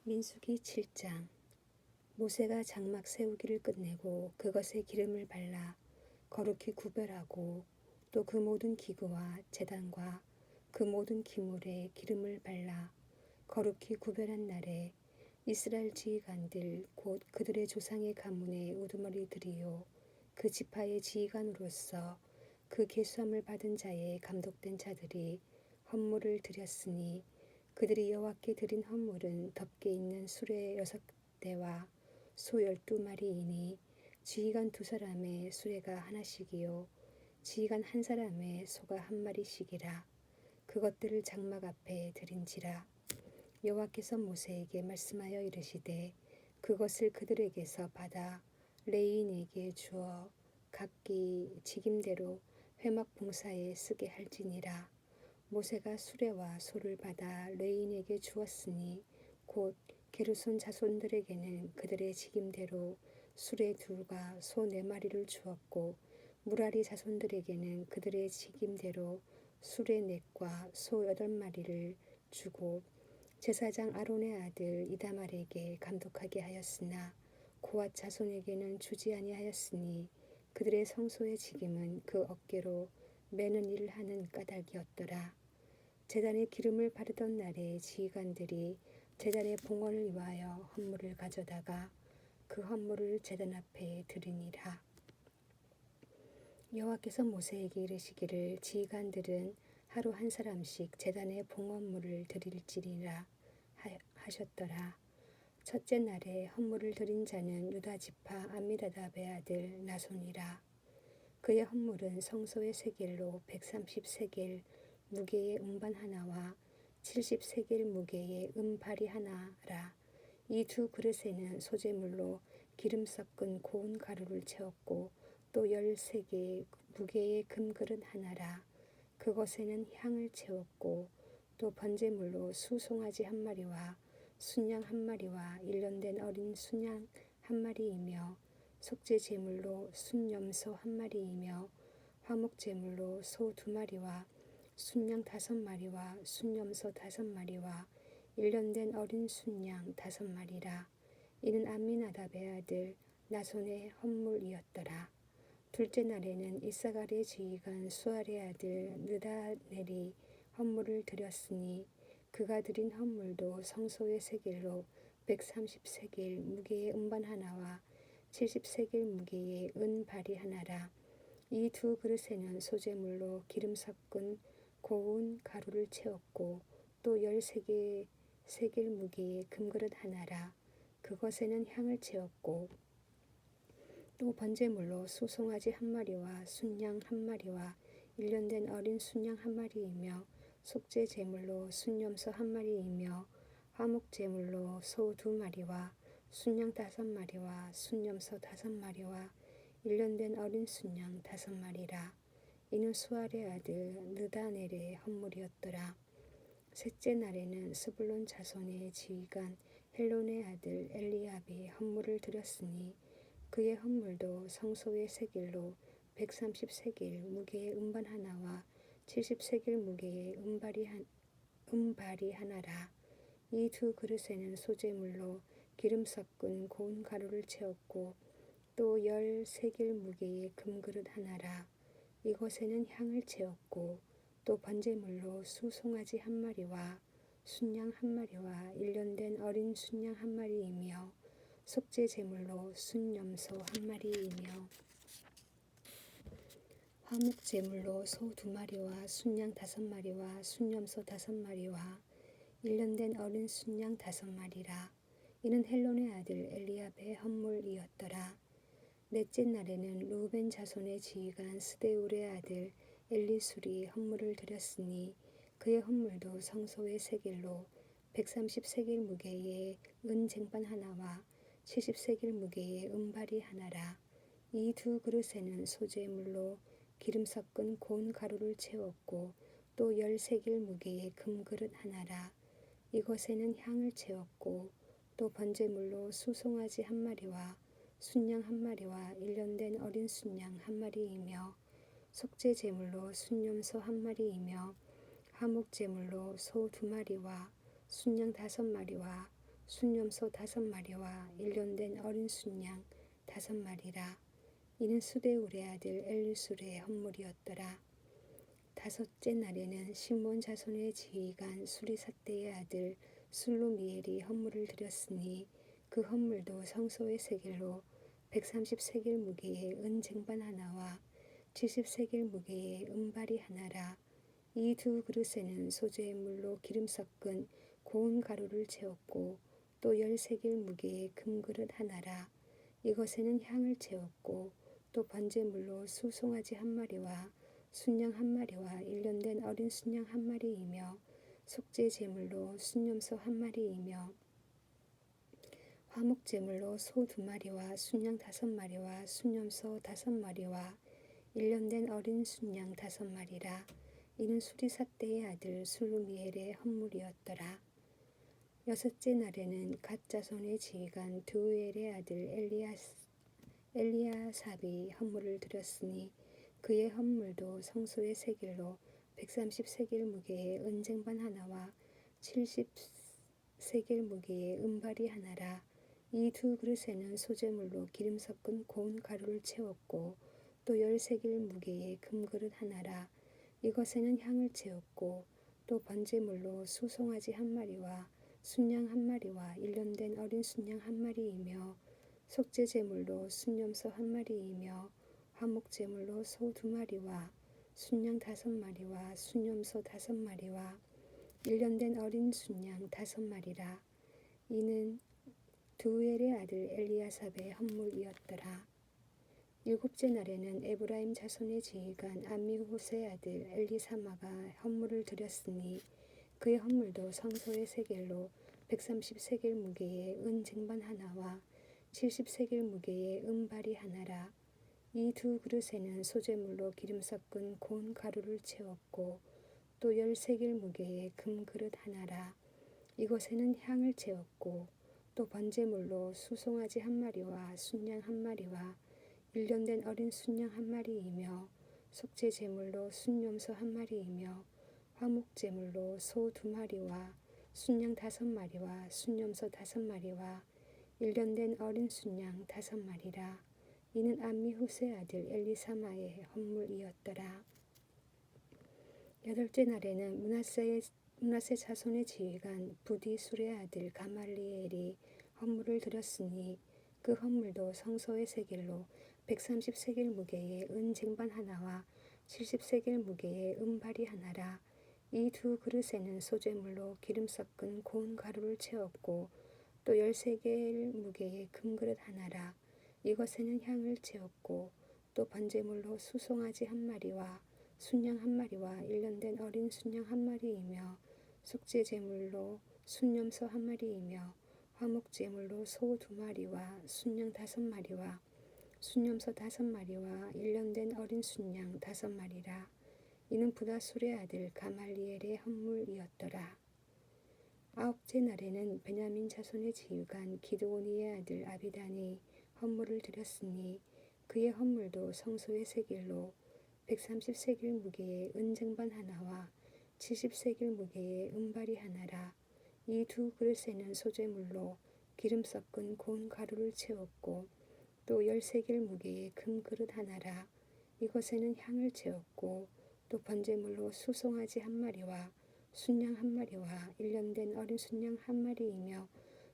민수기 7장. 모세가 장막 세우기를 끝내고 그것에 기름을 발라 거룩히 구별하고 또 그 모든 기구와 제단과 그 모든 기물에 기름을 발라 거룩히 구별한 날에 이스라엘 지휘관들 곧 그들의 조상의 가문의 우두머리들이요 그 지파의 지휘관으로서 그 계수함을 받은 자의 감독된 자들이 헌물을 드렸으니 그들이 여호와께 드린 헌물은 덮개 있는 수레 6대와 소 12마리이니 지휘관 2사람의 수레가 하나씩이요 지휘관 1사람의 소가 1마리씩이라. 그것들을 장막 앞에 드린지라. 여호와께서 모세에게 말씀하여 이르시되 그것을 그들에게서 받아 레위인에게 주어 각기 직임대로 회막 봉사에 쓰게 할지니라. 모세가 수레와 소를 받아 레위인에게 주었으니 곧 게르손 자손들에게는 그들의 직임대로 수레 2과 소 4마리를 주었고 무라리 자손들에게는 그들의 직임대로 수레 4과 소 8마리를 주고 제사장 아론의 아들 이다말에게 감독하게 하였으나 고앗 자손에게는 주지 아니하였으니 그들의 성소의 직임은 그 어깨로 매는 일을 하는 까닭이었더라. 제단에 기름을 바르던 날에 지휘관들이 제단의 봉헌을 위하여 헌물을 가져다가 그 헌물을 제단 앞에 드리니라. 여호와께서 모세에게 이르시기를 지휘관들은 하루 1사람씩 제단에 봉헌물을 드릴지니라 하셨더라. 첫째 날에 헌물을 드린 자는 유다 지파 암미다답의 아들 나손이라. 그의 헌물은 성소의 세겔로 130세겔 무게의 음반 하나와 70세겔 무게의 음발이 하나라. 이 2 그릇에는 소재물로 기름 섞은 고운 가루를 채웠고 또 13개 무게의 금그릇 하나라. 그것에는 향을 채웠고 또 번제물로 수송아지 1마리와 순양 1마리와 1년 된 어린 순양 1마리이며 속죄 제물로 순염소 1마리이며 화목 제물로 소 2마리와 순양 5마리와 순염소 5마리와 1년 된 어린 순양 5마리라. 이는 암미나답의 아들 나손의 헌물이었더라. 둘째 날에는 이사갈의 지휘관 수알의 아들 느다넬이 헌물을 드렸으니 그가 드린 헌물도 성소의 세겔로 130세겔 무게의 음반 하나와 70세겔 무게의 은발이 하나라. 이 2 그릇에는 소재물로 기름 섞은 고운 가루를 채웠고 또 13개 세겔 무게의 금그릇 하나라. 그것에는 향을 채웠고 또 번제물로 수송아지 1마리와 순양 1마리와 1년 된 어린 순양 1마리이며 속죄 제물로 순염소 1마리이며 화목 제물로 소 2마리와 순양 5마리와 순염소 5마리와 1년 된 어린 순양 5마리라. 이는 수알의 아들 느다넬의 헌물이었더라. 셋째 날에는 스불론 자손의 지휘관 헬론의 아들 엘리압이 헌물을 드렸으니 그의 헌물도 성소의 세겔로 130세겔 무게의 음반 하나와 70세겔 무게의 음발이 하나라. 이 2 그릇에는 소재물로 기름 섞은 고운 가루를 채웠고 또 10세겔 무게의 금그릇 하나라. 이것에는 향을 채웠고 또 번제물로 수송아지 1마리와 순양 1마리와 1년 된 어린 순양 1마리이며 속죄 제물로 순염소 1마리이며 화목 제물로 소 2마리와 순양 5마리와 순염소 5마리와 1년 된 어린 순양 5마리라. 이는 헬론의 아들 엘리압의 헌물이었더라. 넷째 날에는 루벤 자손의 지휘관 스데울의 아들 엘리술이 헌물을 드렸으니 그의 헌물도 성소의 세겔로 130세겔 무게의 은쟁반 하나와 70세겔 무게의 은발이 하나라. 이 2 그릇에는 소재물로 기름 섞은 고운 가루를 채웠고 또 10세겔 무게의 금그릇 하나라. 이것에는 향을 채웠고 또 번제물로 수송아지 1마리와 순양 1마리와 1년 된 어린 순양 1마리이며 속죄 제물로 순염소 1마리이며 화목 제물로 소 2마리와 순양 5마리와 순염소 5마리와 일년된 어린 순양 5마리라. 이는 수데울의 아들 엘리술의 헌물이었더라. 다섯째 날에는 시므온 자손의 지휘관 수리삿대의 아들 술루미엘이 헌물을 드렸으니 그 헌물도 성소의 세겔로 130세겔 무게의 은 쟁반 하나와 70세겔 무게의 은발이 하나라. 이 두 그릇에는 소재의 물로 기름 섞은 고운 가루를 채웠고 또 10세겔 무게의 금그릇 하나라. 이것에는 향을 채웠고 또 번제물로 수송아지 1마리와 순양 1마리와 일년된 어린 순양 1마리이며 속죄 제물로 순염소 1마리이며 화목제물로 소 2마리와 순양 5마리와 순염소 5마리와 일년된 어린 순양 5마리라. 이는 수리삿대의 아들 술루미엘의 헌물이었더라. 여섯째 날에는 갓 자손의 지휘관 드우엘의 아들 엘리야삽이 헌물을 드렸으니 그의 헌물도 성소의 세겔로 130세겔 무게의 은쟁반 하나와 70세겔 무게의 은발이 하나라. 이 두 그릇에는 소재물로 기름 섞은 고운 가루를 채웠고 또 10세겔 무게의 금그릇 하나라. 이것에는 향을 채웠고 또 번제물로 수송아지 1마리와 순양 1마리와 일년된 어린 순양 1마리이며 속죄 제물로 순염소 1마리이며 화목 제물로 소 2마리와 순양 5마리와 순염소 5마리와 일년된 어린 순양 5마리라. 이는 드우엘의 아들 엘리야삽의 헌물이었더라. 일곱째 날에는 에브라임 자손의 지휘관 암미후세 아들 엘리사마가 헌물을 드렸으니 그의 헌물도 성소의 세겔로 130세겔 무게의 은 쟁반 하나와 70세겔 무게의 은발이 하나라. 이 두 그릇에는 소재물로 기름 섞은 고운 가루를 채웠고 또 10세겔 무게의 금그릇 하나라. 이것에는 향을 채웠고 또 번제물로 수송아지 1마리와 순양 1마리와 일년된 어린 순양 1마리이며 속죄 제물로 순염소 1마리이며 화목 제물로 소 2마리와 순양 5마리와 순염소 5마리와 일년된 어린 순양 5마리라. 이는 암미후세 아들 엘리사마의 헌물이었더라. 여덟째 날에는 므낫세 자손의 지휘관 부디술의 아들 가말리엘이 헌물을 드렸으니 그 헌물도 성소의 세겔로 130세겔 무게의 은 쟁반 하나와 70세겔 무게의 은발이 하나라. 이 두 그릇에는 소재물로 기름 섞은 고운 가루를 채웠고 또 10세겔 무게의 금그릇 하나라. 이것에는 향을 채웠고 또 번제물로 수송아지 1마리와 순양 1마리와 일년된 어린 순양 1마리이며 속죄 제물로 순염소 1마리이며 화목 제물로 소 2마리와 순양 5마리와 순염소 5마리와 일년된 어린 순양 5마리라. 이는 부다술의 아들 가말리엘의 헌물이었더라. 아홉째 날에는 베냐민 자손의 지휘관 기드오니의 아들 아비단이 헌물을 드렸으니 그의 헌물도 성소의 세겔로 130세겔 무게의 은쟁반 하나와 70세겔 무게의 은발이 하나라. 이 두 그릇에는 소재물로 기름 섞은 고운 가루를 채웠고 또 10세겔 무게의 금그릇 하나라. 이것에는 향을 채웠고 또 번제물로 수송아지 1마리와 순양 1마리와 일년된 어린 순양 1마리이며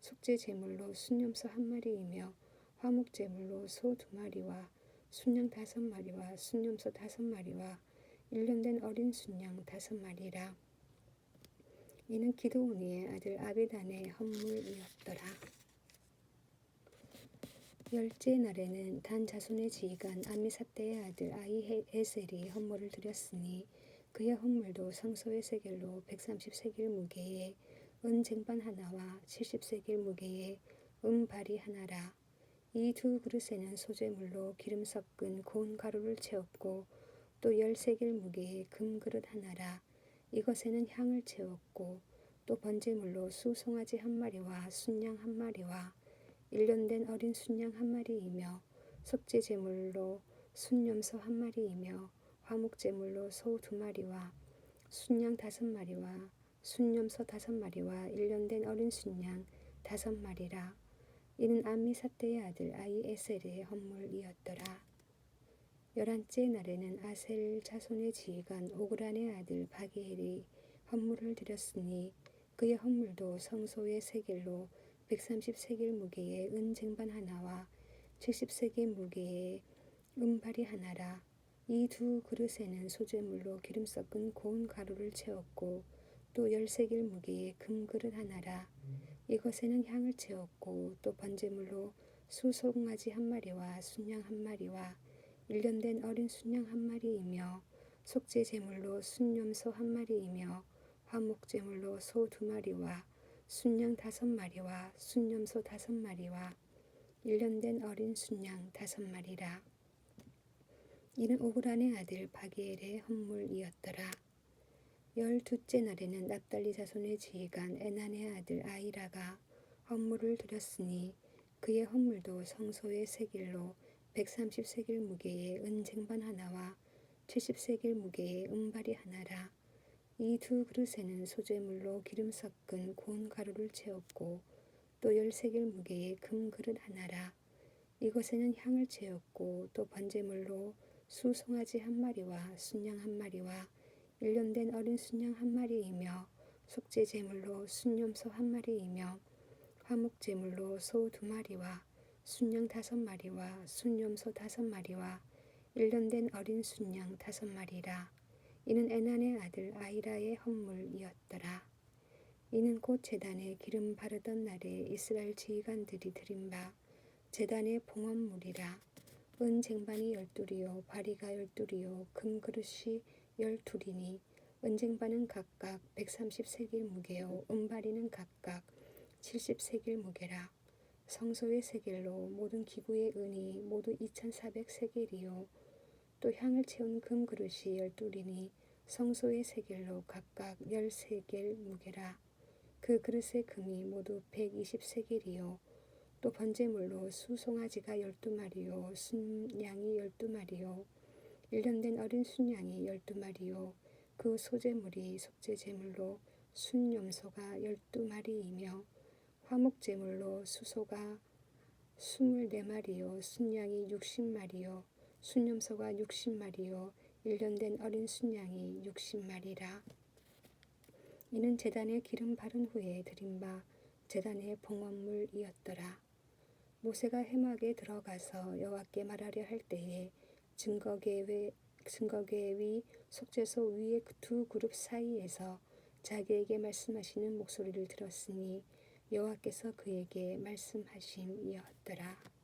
속죄 제물로 순염소 1마리이며 화목 제물로 소 2마리와 순양 5마리와 순염소 5마리와 일년된 어린 순양 5마리라. 이는 기드오니의 아들 아비단의 헌물이었더라. 열째 날에는 단 자손의 지휘관 암미삿대의 아들 아히에셀이 헌물을 드렸으니 그의 헌물도 성소의 세겔로 130세겔 무게의 은 쟁반 하나와 70세겔 무게의 은발이 하나라. 이 두 그릇에는 소재물로 기름 섞은 고운 가루를 채웠고 또 10세겔 무게의 금그릇 하나라. 이것에는 향을 채웠고 또 번제물로 수송아지 1마리와 순양 1마리와 일년된 어린 순양 1마리이며 속죄 제물로 순염소 1마리이며 화목 제물로 소 2마리와 순양 5마리와 순염소 5마리와 일년된 어린 순양 5마리라. 이는 암미사대의 아들 아히에셀의 헌물이었더라. 11째 날에는 아셀 자손의 지휘관 오그란의 아들 바기엘이 헌물을 드렸으니 그의 헌물도 성소의 세겔로 130세겔 무게의 은 쟁반 하나와 70세겔 무게의 은발이 하나라. 이 두 그릇에는 소재물로 기름 섞은 고운 가루를 채웠고 또 10세겔 무게의 금그릇 하나라. 이것에는 향을 채웠고 또 번제물로 수송아지 1마리와 순양 1마리와 1년 된 어린 순양 1마리이며 속죄 제물로 순염소 1마리이며 화목 제물로 소 2마리와 순양 5마리와 순염소 5마리와 1년 된 어린 순양 5마리라. 이는 오그란의 아들 바기엘의 헌물이었더라. 12째 날에는 납달리 자손의 지휘관 에난의 아들 아히라가 헌물을 드렸으니 그의 헌물도 성소의 세겔로 130세겔 무게의 은 쟁반 하나와 70세겔 무게의 은발이 하나라. 이 두 그릇에는 소재물로 기름 섞은 고운 가루를 채웠고 또 10세겔 무게의 금그릇 하나라. 이것에는 향을 채웠고 또 번제물로 수송아지 1마리와 순양 1마리와 1년 된 어린 순양 1마리이며 속죄 제물로 순염소 1마리이며 화목 제물로 소 2마리와 순양 5마리와 순염소 5마리와 1년 된 어린 순양 5마리라. 이는 에난의 아들 아히라의 헌물이었더라. 이는 곧 제단에 기름 바르던 날에 이스라엘 지휘관들이 드린 바 제단의 봉헌물이라. 은 쟁반이 12이요 바리가 12이요 금그릇이 12이니 은 쟁반은 각각 130세겔 무게요 은바리는 각각 70세겔 무게라. 성소의 세겔로 모든 기구의 은이 모두 2400세겔이요 또 향을 채운 금그릇이 12이니 성소의 세겔로 각각 10세겔 무게라. 그 그릇의 금이 모두 120세겔이요 또 번제물로 수송아지가 12마리요 순양이 12마리요 1년 된 어린 순양이 12마리요 그 소제물이 속죄 제물로 순염소가 12마리이며 화목 제물로 수소가 24마리요 순양이 60마리요 순염소가 60마리요 1년 된 어린 순양이 60마리라. 이는 제단에 기름 바른 후에 드린 바 제단의 봉헌물이었더라. 모세가 회막에 들어가서 여호와께 말하려 할 때에 증거궤 위 속죄소 위의 두 그룹 사이에서 자기에게 말씀하시는 목소리를 들었으니 여호와께서 그에게 말씀하심이었더라.